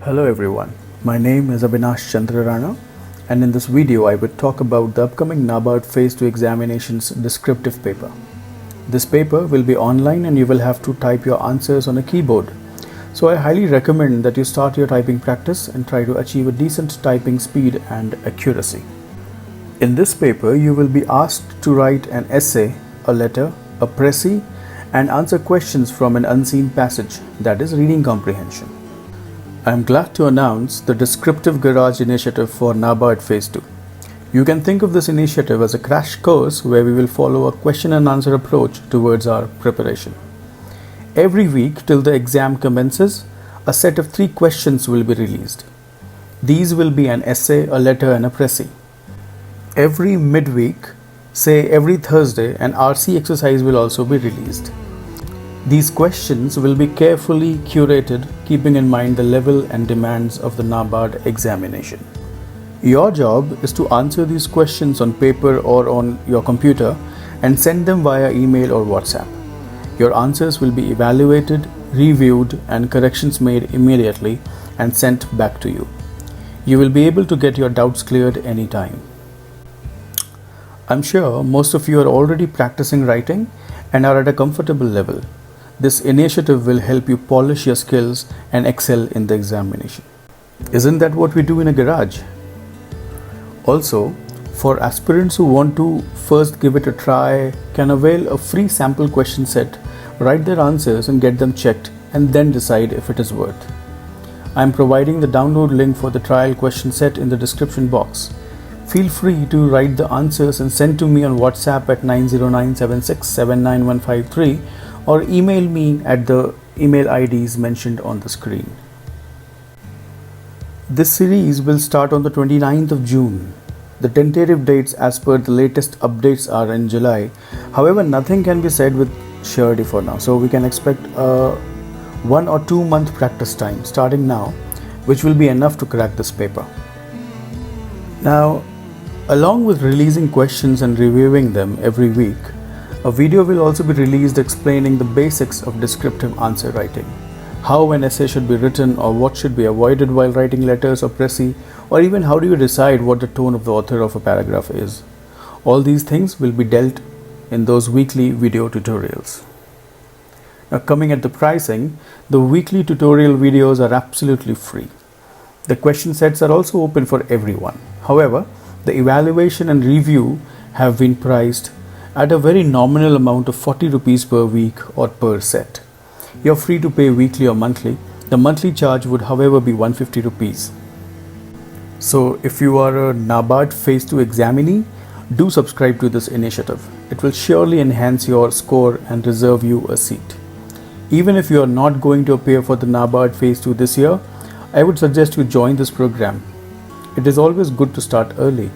Hello everyone, my name is Abhinash Chandrarana, and in this video I will talk about the upcoming NABARD-Phase-II examination's descriptive paper. This paper will be online and you will have to type your answers on a keyboard. So I highly recommend that you start your typing practice and try to achieve a decent typing speed and accuracy. In this paper you will be asked to write an essay, a letter, a precis, and answer questions from an unseen passage, that is reading comprehension. I am glad to announce the Descriptive Garage Initiative for NABARD-Phase-II. You can think of this initiative as a crash course where we will follow a question and answer approach towards our preparation. Every week till the exam commences, a set of 3 questions will be released. These will be an essay, a letter, and a precis. Every midweek, say every Thursday, an RC exercise will also be released. These questions will be carefully curated, keeping in mind the level and demands of the NABARD examination. Your job is to answer these questions on paper or on your computer and send them via email or WhatsApp. Your answers will be evaluated, reviewed, and corrections made immediately and sent back to you. You will be able to get your doubts cleared anytime. I'm sure most of you are already practicing writing and are at a comfortable level. This initiative will help you polish your skills and excel in the examination. Isn't that what we do in a garage? Also, for aspirants who want to first give it a try, can avail a free sample question set, write their answers and get them checked, and then decide if it is worth. I am providing the download link for the trial question set in the description box. Feel free to write the answers and send to me on WhatsApp at 90976791153 or email me at the email IDs mentioned on the screen. This series will start on the 29th of June. The tentative dates as per the latest updates are in July. However, nothing can be said with surety for now, so we can expect a 1 or 2 month practice time starting now, which will be enough to crack this paper. Now, along with releasing questions and reviewing them every week, a video will also be released explaining the basics of descriptive answer writing, how an essay should be written or what should be avoided while writing letters or precis, or even how do you decide what the tone of the author of a paragraph is. All these things will be dealt in those weekly video tutorials. Now, coming at the pricing, the weekly tutorial videos are absolutely free. The question sets are also open for everyone. However, the evaluation and review have been priced at a very nominal amount of 40 rupees per week or per set. You're free to pay weekly or monthly. The monthly charge would, however, be 150 rupees. So if you are a NABARD-Phase-II examinee, do subscribe to this initiative. It will surely enhance your score and reserve you a seat. Even if you are not going to appear for the NABARD-Phase-II this year, I would suggest you join this program. It is always good to start early.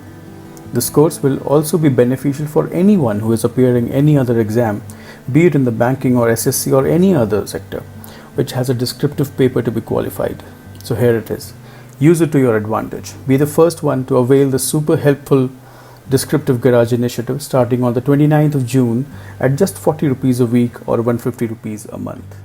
This course will also be beneficial for anyone who is appearing any other exam, be it in the banking or SSC or any other sector, which has a descriptive paper to be qualified. So here it is. Use it to your advantage. Be the first one to avail the super helpful Descriptive Garage Initiative starting on the 29th of June at just 40 rupees a week or 150 rupees a month.